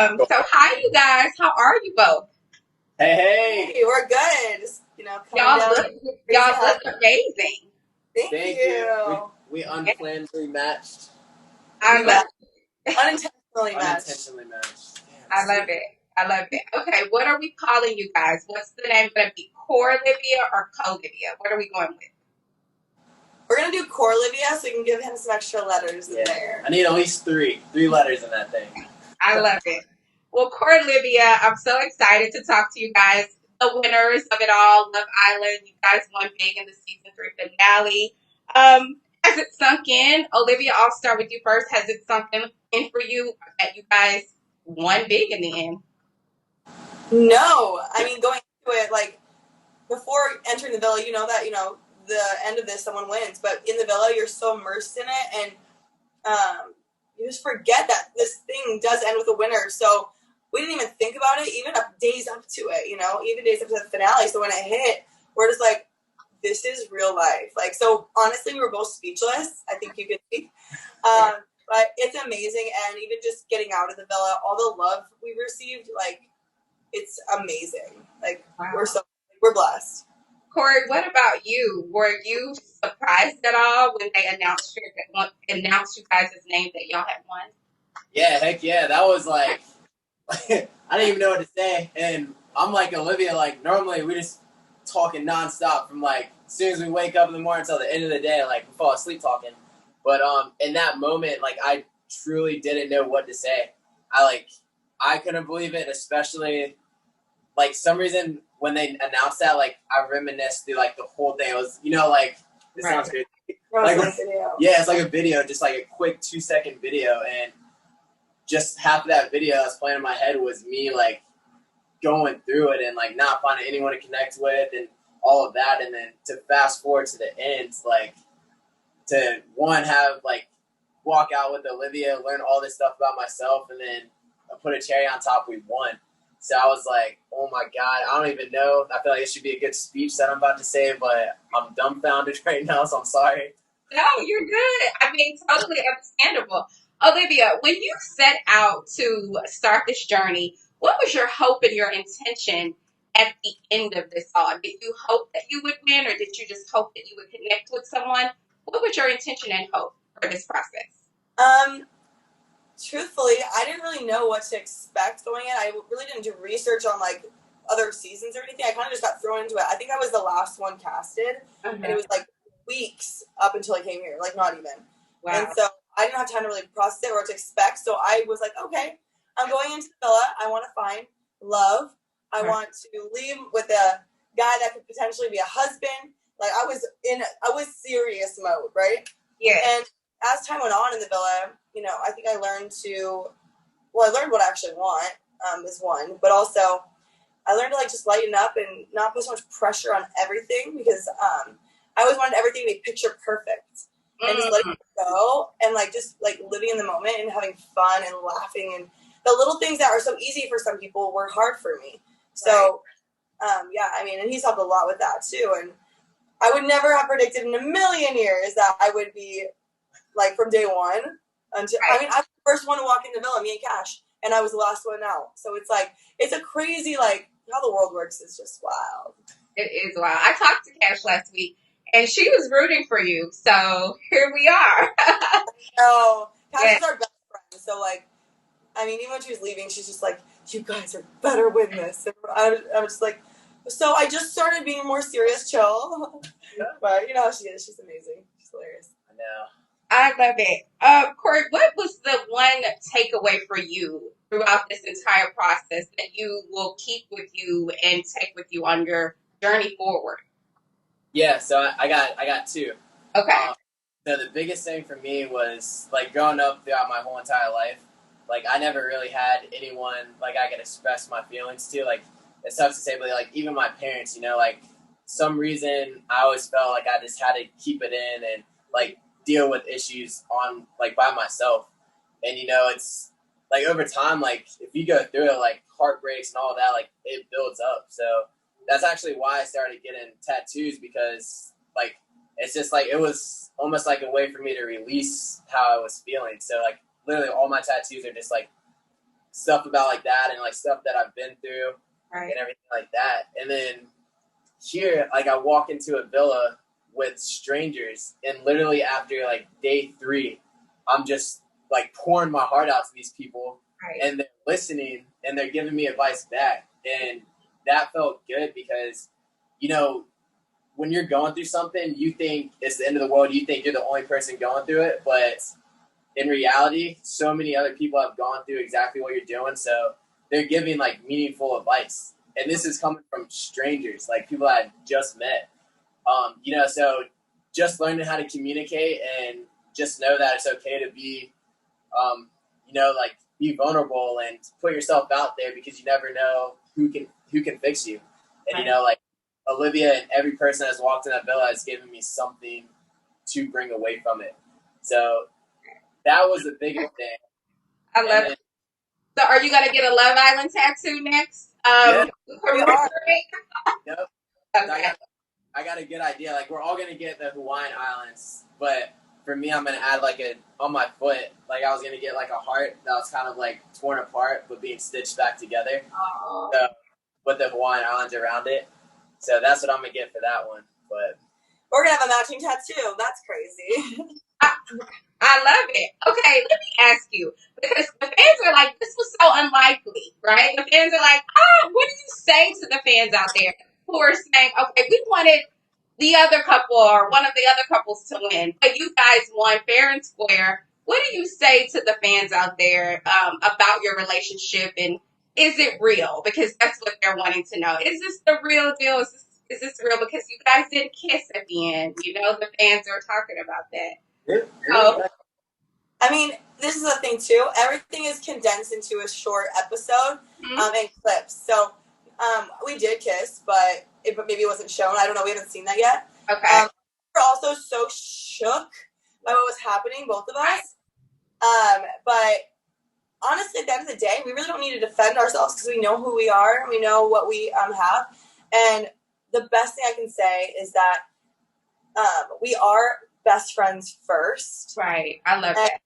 So hi, you guys. How are you both? Hey, Hey, we're good. Just, coming Y'all down look, crazy y'all hot. look amazing. Thank thank you. you. We Yeah, unplannedly matched, I We love, met unintentionally matched. unintentionally matched. Damn, I this is love it. I love it. Okay, what are we calling you guys? What's the name going to be? Core Olivia or Co-Livia? What are we going with? We're gonna do Olivia so we can give him some extra letters in yeah. there. I need at least three letters in that thing. I love it. Well, Core Olivia, I'm so excited to talk to you guys. The winners of it all, Love Island. You guys won big in the season 3 finale. Has it sunk in? Olivia, I'll start with you first. Has it sunk in for you that you guys won big in the end? No, I mean going into it like before entering the villa, you know that the end of this someone wins, but in the villa you're so immersed in it and you just forget that this thing does end with a winner. So we didn't even think about it, even days up to it, even days up to the finale. So when it hit, we're just like, this is real life. Like, so honestly, we were both speechless. I think you could see. But it's amazing. And even just getting out of the villa, all the love we received, like, it's amazing. Like, Wow. we're blessed. Corey, what about you? Were you surprised at all when they announced you guys' name that y'all had won? Yeah, heck yeah. That was like, I didn't even know what to say. And I'm like Olivia, like normally we just talking nonstop from like as soon as we wake up in the morning until the end of the day, like we fall asleep talking. But in that moment, like I truly didn't know what to say. I couldn't believe it, especially like some reason when they announced that, like I reminisced through like the whole thing. It was, like this Right. sounds crazy. Like, Like yeah, it's like a video, just like a quick 2-second video, and just half of that video that's playing in my head was me like going through it and like not finding anyone to connect with and all of that, and then to fast forward to the end, like to one have like walk out with Olivia, learn all this stuff about myself, and then put a cherry on top. We won. So I was like, oh my God, I don't even know. I feel like it should be a good speech that I'm about to say, but I'm dumbfounded right now, so I'm sorry. No, you're good. I mean, totally understandable. Olivia, when you set out to start this journey, what was your hope and your intention at the end of this all? Did you hope that you would win, or did you just hope that you would connect with someone? What was your intention and hope for this process? um, truthfully, I didn't really know what to expect going in. I really didn't do research on like other seasons or anything. I kind of just got thrown into it. I think I was the last one casted, and it Uh-huh. was like weeks up until I came here, like not even. And Wow. so I didn't have time to really process it or what to expect. So I was like, okay, I'm going into the villa. I want to find love. I Right. want to leave with a guy that could potentially be a husband. Like I was serious mode, right? Yeah. And as time went on in the villa, I think I learned I learned what I actually want, is one, but also I learned to like just lighten up and not put so much pressure on everything because I always wanted everything to be picture perfect and just letting Mm, it go and like just like living in the moment and having fun and laughing and the little things that are so easy for some people were hard for me. right. So yeah, I mean, and he's helped a lot with that too. And I would never have predicted in a million years that I would be like from day one until I Right. mean I was the first one to walk in the villa, me and Cash, and I was the last one out. So it's like it's a crazy like how the world works is just wild. It is wild. I talked to Cash last week, and she was rooting for you. So here we are. So Cash Yeah. is our best friend. So like I mean even when she was leaving, she's just like, you guys are better win this. And I was just like, so I just started being more serious, chill. But you know how she is. She's amazing. She's hilarious. I know. I love it. Corey, what was the one takeaway for you throughout this entire process that you will keep with you and take with you on your journey forward? Yeah, so I got two. Okay. So the biggest thing for me was like growing up throughout my whole entire life, like I never really had anyone like I could express my feelings to. Like it's tough to say, but like even my parents, like some reason I always felt like I just had to keep it in and like deal with issues on like by myself. And it's like over time, like if you go through it, like heartbreaks and all that, like it builds up. So that's actually why I started getting tattoos because like it's just like it was almost like a way for me to release how I was feeling. So like literally all my tattoos are just like stuff about like that and like stuff that I've been through Right. and everything like that. And then here, like I walk into a villa with strangers, and literally after like day 3, I'm just like pouring my heart out to these people, Right. and they're listening and they're giving me advice back, and that felt good because, you know, when you're going through something, you think it's the end of the world. You think you're the only person going through it, but in reality, so many other people have gone through exactly what you're doing, so they're giving like meaningful advice, and this is coming from strangers, like people I just met. You know, so just learning how to communicate and just know that it's okay to be, you know, like be vulnerable and put yourself out there because you never know who can fix you. And Right. you know, like Olivia and every person that's walked in that villa has given me something to bring away from it. So that was the biggest thing. I love it. So are you going to get a Love Island tattoo next? Yeah, We are. yep. Okay. I got a good idea. Like we're all gonna get the Hawaiian Islands, but for me, I'm gonna add like on my foot. Like I was gonna get like a heart that was kind of like torn apart but being stitched back together. Oh. So with the Hawaiian Islands around it. So that's what I'm gonna get for that one. But We're gonna have a matching tattoo. That's crazy. I love it. Okay, let me ask you, because the fans are like, this was so unlikely, right? The fans are like, what do you say to the fans out there who are saying, okay, we wanted the other couple or one of the other couples to win, but you guys won fair and square. What do you say to the fans out there about your relationship, and is it real? Because that's what they're wanting to know. Is this the real deal? Is this real? Because you guys didn't kiss at the end. You know, the fans are talking about that. Oh, I mean, this is the thing too. Everything is condensed into a short episode and clips. So we did kiss, but maybe it wasn't shown. I don't know. We haven't seen that yet. okay. We're also so shook by what was happening, both of us. But honestly, at the end of the day, we really don't need to defend ourselves because we know who we are and we know what we have. And the best thing I can say is that we are best friends first. Right. I love that.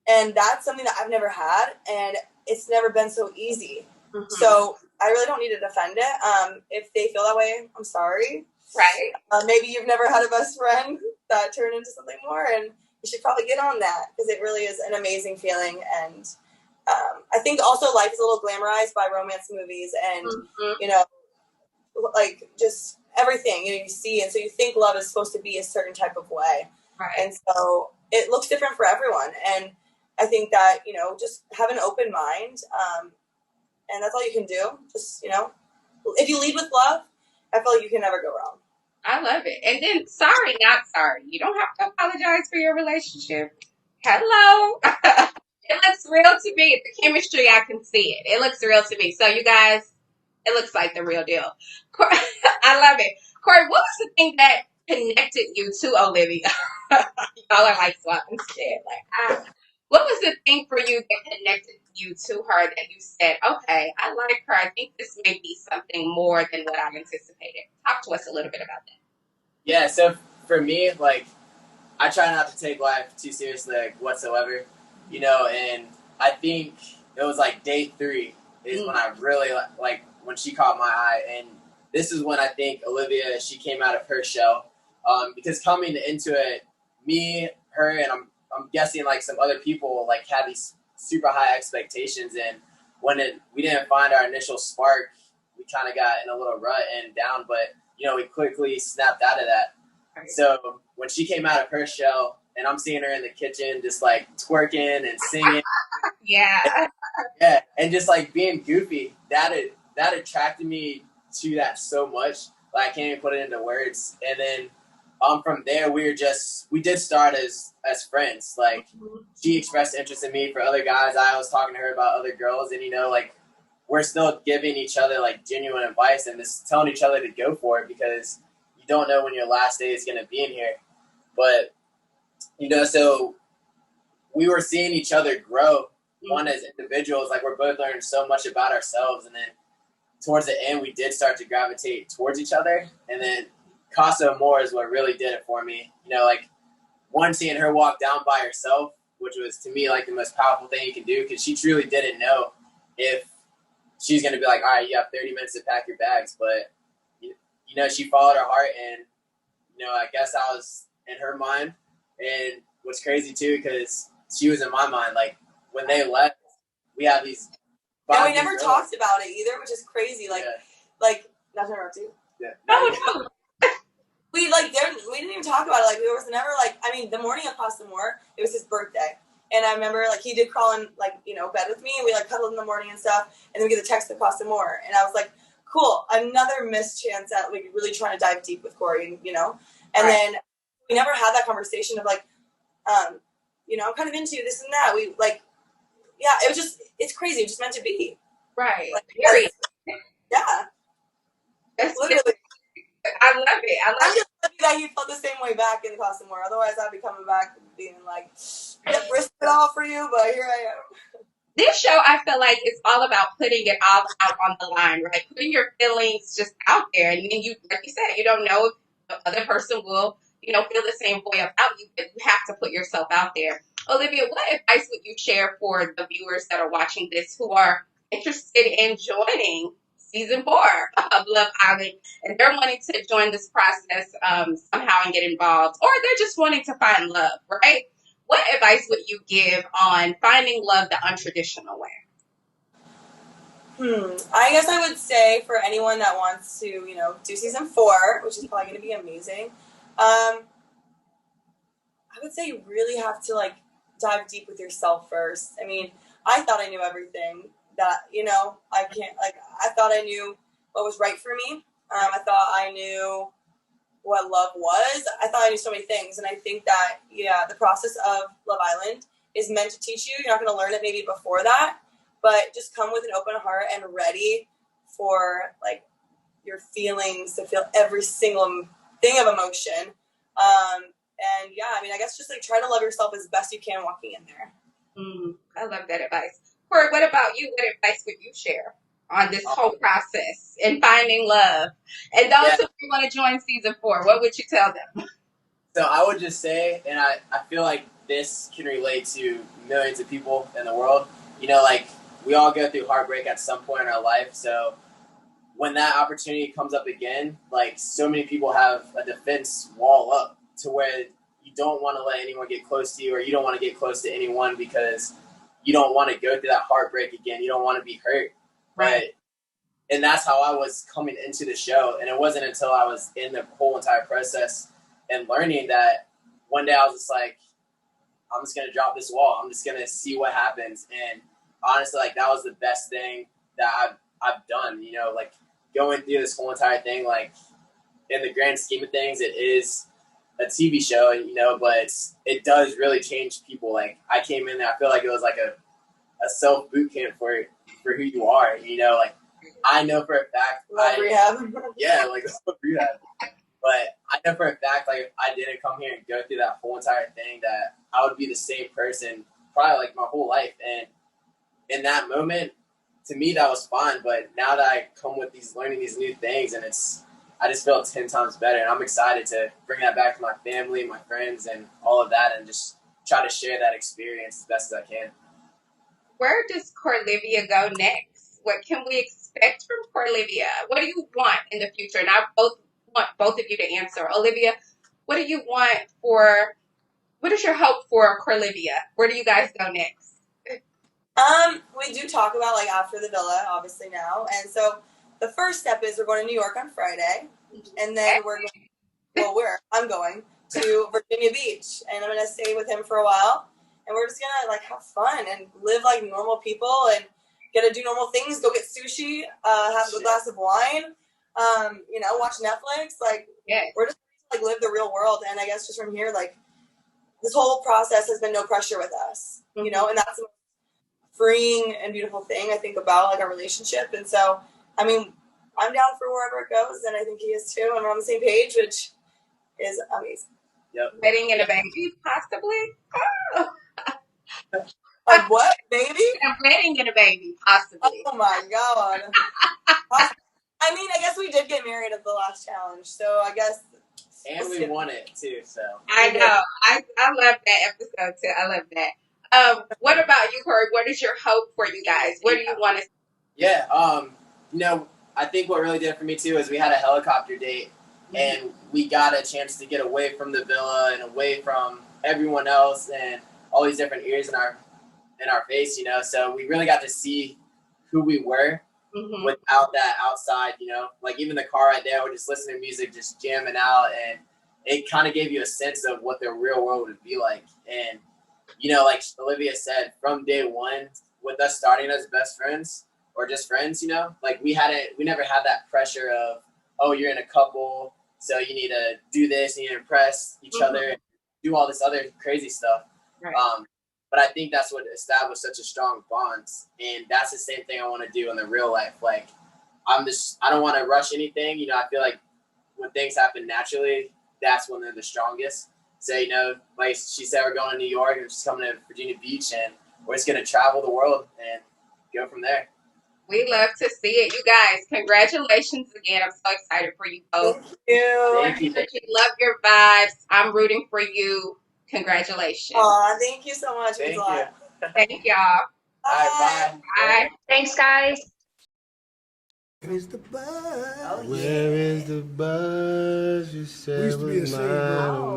And that's something that I've never had, and it's never been so easy. Mm-hmm. So I really don't need to defend it. If they feel that way, I'm sorry. Right. Maybe you've never had a best friend that turned into something more, and you should probably get on that because it really is an amazing feeling. And I think also life is a little glamorized by romance movies and, you know, like just everything, you know, you see. And so you think love is supposed to be a certain type of way. Right. And so it looks different for everyone. And I think that, you know, just have an open mind. And that's all you can do. Just, you know, if you lead with love, I feel like you can never go wrong. I love it. And then, sorry, not sorry. You don't have to apologize for your relationship. Hello. It looks real to me. The chemistry, I can see it. It looks real to me. So, you guys, it looks like the real deal. I love it. Korey, what was the thing that connected you to Olivia? Y'all are like swapping shit. Like, what was the thing for you that connected you to her that you said, okay, I like her. I think this may be something more than what I anticipated. Talk to us a little bit about that. yeah, so for me, like I try not to take life too seriously, like whatsoever, you know. And I think it was like day 3 is when I really like when she caught my eye, and this is when I think Olivia, she came out of her shell, because coming into it, me, her, and I'm guessing like some other people like had these super high expectations, and when we didn't find our initial spark, we kind of got in a little rut and down, but you know we quickly snapped out of that. So when she came out of her shell, and I'm seeing her in the kitchen just like twerking and singing, Yeah, and just like being goofy, that attracted me to that so much. Like I can't even put it into words. And then from there we did start as friends. Like she expressed interest in me for other guys. I was talking to her about other girls, and you know, like we're still giving each other like genuine advice and just telling each other to go for it because you don't know when your last day is going to be in here. But you know, so we were seeing each other grow. One as individuals, like we're both learning so much about ourselves, and then towards the end, we did start to gravitate towards each other. And then Casa Amor is what really did it for me. You know, like one, seeing her walk down by herself, which was to me like the most powerful thing you can do because she truly didn't know if she's going to be like, all right, you have 30 minutes to pack your bags. But, you know, she followed her heart, and, you know, I guess I was in her mind. And what's crazy, too, because she was in my mind. Like, when they left, we had these and we never talked about it either, which is crazy. Like, not to interrupt you. Yeah. No. We didn't even talk about it. Like, there was never the morning of Pasta More, it was his birthday, and I remember he did crawl in bed with me, and we cuddled in the morning and stuff, and then we get the text of Pasta More, and I was like, cool, another missed chance at really trying to dive deep with Korey, and then we never had that conversation of I'm kind of into this and that. We it was just, it's crazy. It just meant to be. Right. Yeah. That's literally. I love it. I'm just happy that he felt the same way back in Pasta More. Otherwise, I'd be coming back and being like, risk it all for you, but here I am. This show, I feel like it's all about putting it all out on the line, right? Putting your feelings just out there. And then you, like you said, you don't know if the other person will, feel the same way about you, but you have to put yourself out there. Olivia, what advice would you share for the viewers that are watching this who are interested in joining season 4 of Love Island, and they're wanting to join this process somehow and get involved, or they're just wanting to find love, right? What advice would you give on finding love the untraditional way? I guess I would say for anyone that wants to, do season 4, which is probably going to be amazing, I would say you really have to dive deep with yourself first. I mean, I thought I knew everything that, I can't, I thought I knew what was right for me. I thought I knew what love was. I thought I knew so many things, and I think that the process of Love Island is meant to teach you. You're not going to learn it maybe before that, but just come with an open heart and ready for your feelings, to feel every single thing of emotion. And I guess just try to love yourself as best you can walking in there. I love that advice. Korey, what about you? What advice would you share on this whole process and finding love? And those who want to join season 4, what would you tell them? So I would just say, and I feel like this can relate to millions of people in the world, we all go through heartbreak at some point in our life. So when that opportunity comes up again, so many people have a defense wall up to where you don't want to let anyone get close to you, or you don't want to get close to anyone because you don't want to go through that heartbreak again. You don't want to be hurt. Right. And that's how I was coming into the show. And it wasn't until I was in the whole entire process and learning that one day I was just like, I'm just going to drop this wall. I'm just going to see what happens. And honestly, that was the best thing that I've done, going through this whole entire thing. In the grand scheme of things, it is a TV show, but it does really change people. I came in there, I feel like it was a self boot camp for who you are. I know for a fact. Rehab. Yeah, rehab. But I know for a fact, if I didn't come here and go through that whole entire thing, that I would be the same person probably my whole life. And in that moment, to me, that was fine. But now that I come with learning these new things, and I just feel 10 times better. And I'm excited to bring that back to my family, my friends, and all of that, and just try to share that experience as best as I can. Where does Olivia go next? What can we expect from Olivia? What do you want in the future? And I want both of you to answer. Olivia, what do you want what is your hope for Olivia? Where do you guys go next? We do talk about after the villa, obviously now. And so the first step is we're going to New York on Friday. And then I'm going to Virginia Beach, and I'm going to stay with him for a while. And we're just going to have fun and live like normal people and get to do normal things, go get sushi, have a glass of wine, watch Netflix. We're just live the real world. And I guess just from here, this whole process has been no pressure with us, and that's the freeing and beautiful thing I think about our relationship. And so, I mean, I'm down for wherever it goes, and I think he is too, and we're on the same page, which is amazing. Yep. Wedding and a baby, possibly. Oh. A what, baby? A wedding and a baby, possibly. Oh my god. I mean, I guess we did get married at the last challenge, so I guess. And we won it too, so. I know. I love that episode too. I love that. What about you, Korey? What is your hope for you guys? What do you want to? Yeah, I think what really did it for me too is we had a helicopter date, and we got a chance to get away from the villa and away from everyone else and all these different ears in our face, So we really got to see who we were without that outside, Like even the car right there, we're just listening to music, just jamming out, and it kind of gave you a sense of what the real world would be like. And like Olivia said, from day one, with us starting as best friends or just friends, like we never had that pressure of, oh, you're in a couple, so you need to do this, you need to impress each other, do all this other crazy stuff. Right. But I think that's what established such a strong bond, and that's the same thing I want to do in the real life. Like, I don't want to rush anything. I feel like when things happen naturally, that's when they're the strongest. So, like she said, we're going to New York, and she's coming to Virginia Beach, and we're just going to travel the world and go from there. We love to see it. You guys, congratulations again. I'm so excited for you both. Thank you. Thank you. Love your vibes. I'm rooting for you. Congratulations. Aw, thank you so much. Thank It you. was a lot. Thank y'all. Bye. Bye. Thanks, guys. Where is the buzz? Where is the buzz? You said We used to be was a city, mine bro.